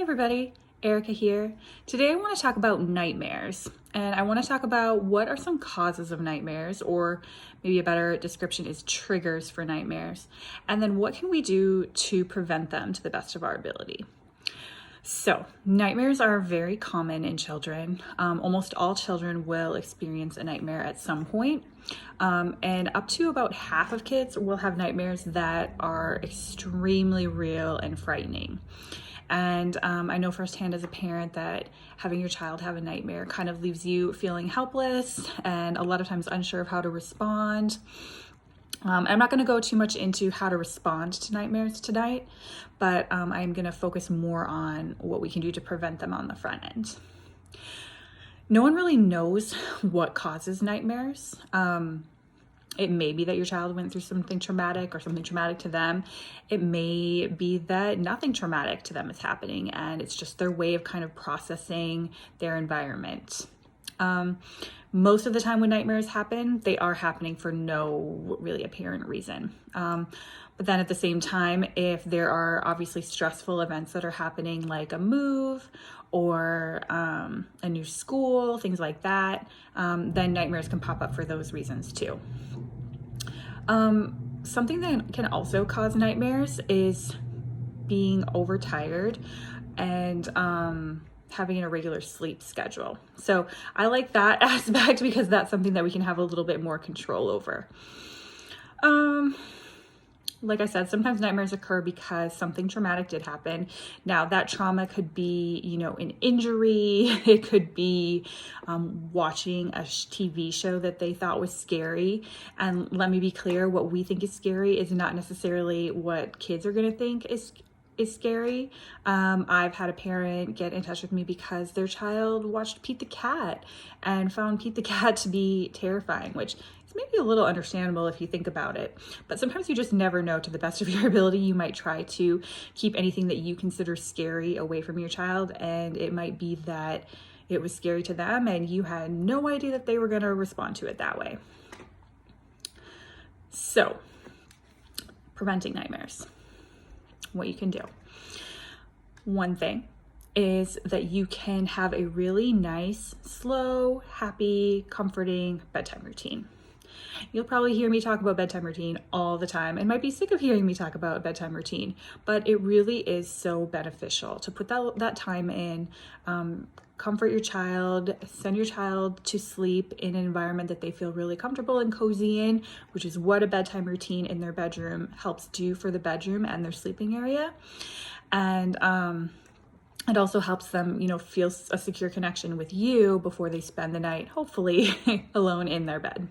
everybody, Erica here. Today I want to talk about nightmares, and I want to talk about what are some causes of nightmares, or maybe a better description is triggers for nightmares, and then what can we do to prevent them to the best of our ability. So, nightmares are very common in children. Almost all children will experience a nightmare at some point. And up to about half of kids will have nightmares that are extremely real and frightening. And I know firsthand as a parent that having your child have a nightmare kind of leaves you feeling helpless and a lot of times unsure of how to respond. I'm not going to go too much into how to respond to nightmares tonight, but I'm going to focus more on what we can do to prevent them on the front end. No one really knows what causes nightmares. It may be that your child went through something traumatic or something traumatic to them. It may be that nothing traumatic to them is happening and it's just their way of kind of processing their environment. Most of the time when nightmares happen, they are happening for no really apparent reason. But then at the same time, if there are obviously stressful events that are happening, like a move or a new school, things like that, then nightmares can pop up for those reasons too. Something that can also cause nightmares is being overtired and having an irregular sleep schedule. So I like that aspect because that's something that we can have a little bit more control over. Like I said, sometimes nightmares occur because something traumatic did happen. Now that trauma could be, an injury. It could be watching a TV show that they thought was scary. And let me be clear, what we think is scary is not necessarily what kids are going to think is scary. I've had a parent get in touch with me because their child watched Pete the Cat and found Pete the Cat to be terrifying, which is maybe a little understandable if you think about it. But sometimes you just never know. To the best of your ability, you might try to keep anything that you consider scary away from your child, and it might be that it was scary to them and you had no idea that they were going to respond to it that way. So, preventing nightmares. What you can do. One thing is that you can have a really nice, slow, happy, comforting bedtime routine. You'll probably hear me talk about bedtime routine all the time and might be sick of hearing me talk about bedtime routine, but it really is so beneficial to put that time in, comfort your child, send your child to sleep in an environment that they feel really comfortable and cozy in, which is what a bedtime routine in their bedroom helps do for the bedroom and their sleeping area. And it also helps them, feel a secure connection with you before they spend the night, hopefully alone in their bed.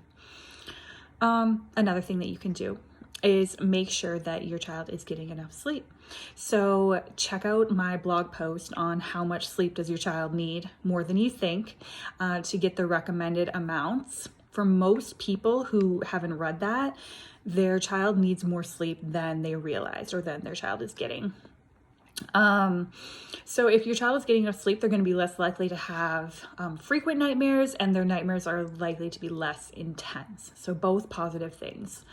Another thing that you can do is make sure that your child is getting enough sleep. So check out my blog post on how much sleep does your child need, more than you think, to get the recommended amounts. For most people who haven't read that, their child needs more sleep than they realize or than their child is getting. So if your child is getting enough sleep, they're going to be less likely to have frequent nightmares, and their nightmares are likely to be less intense. So both positive things.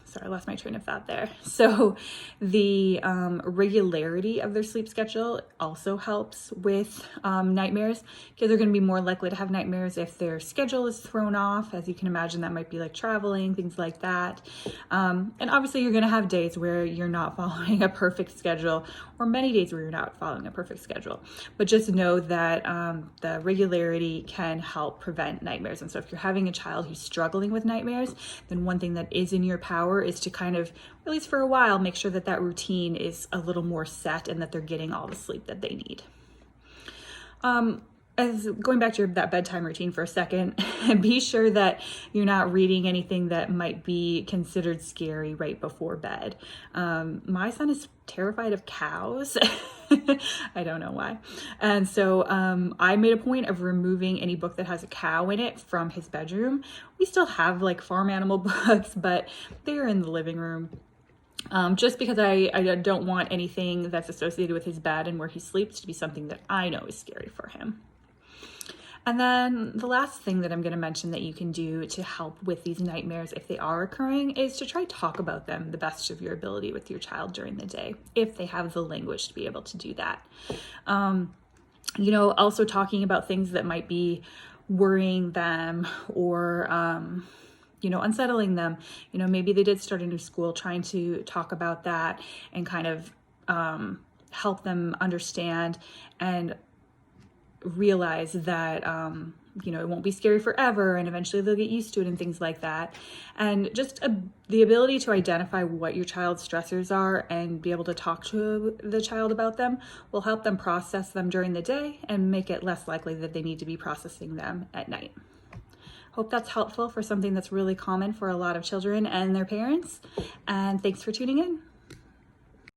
Sorry, I lost my train of thought there. So the regularity of their sleep schedule also helps with nightmares. Kids are going to be more likely to have nightmares if their schedule is thrown off. As you can imagine, that might be like traveling, things like that. And obviously you're going to have days where you're not following a perfect schedule, or many days where you're not following a perfect schedule. But just know that the regularity can help prevent nightmares. And so if you're having a child who's struggling with nightmares, then one thing that is in your power is to kind of, at least for a while, make sure that routine is a little more set and that they're getting all the sleep that they need. As going back to that bedtime routine for a second, be sure that you're not reading anything that might be considered scary right before bed. My son is terrified of cows. I don't know why. And so I made a point of removing any book that has a cow in it from his bedroom. We still have like farm animal books, but they're in the living room. Just because I don't want anything that's associated with his bed and where he sleeps to be something that I know is scary for him. And then the last thing that I'm going to mention that you can do to help with these nightmares if they are occurring is to try talk about them the best of your ability with your child during the day, if they have the language to be able to do that. Also talking about things that might be worrying them or unsettling them. Maybe they did start a new school, trying to talk about that and kind of help them understand and realize that it won't be scary forever, and eventually they'll get used to it and things like that. And just the ability to identify what your child's stressors are and be able to talk to the child about them will help them process them during the day and make it less likely that they need to be processing them at night. Hope that's helpful for something that's really common for a lot of children and their parents. And thanks for tuning in.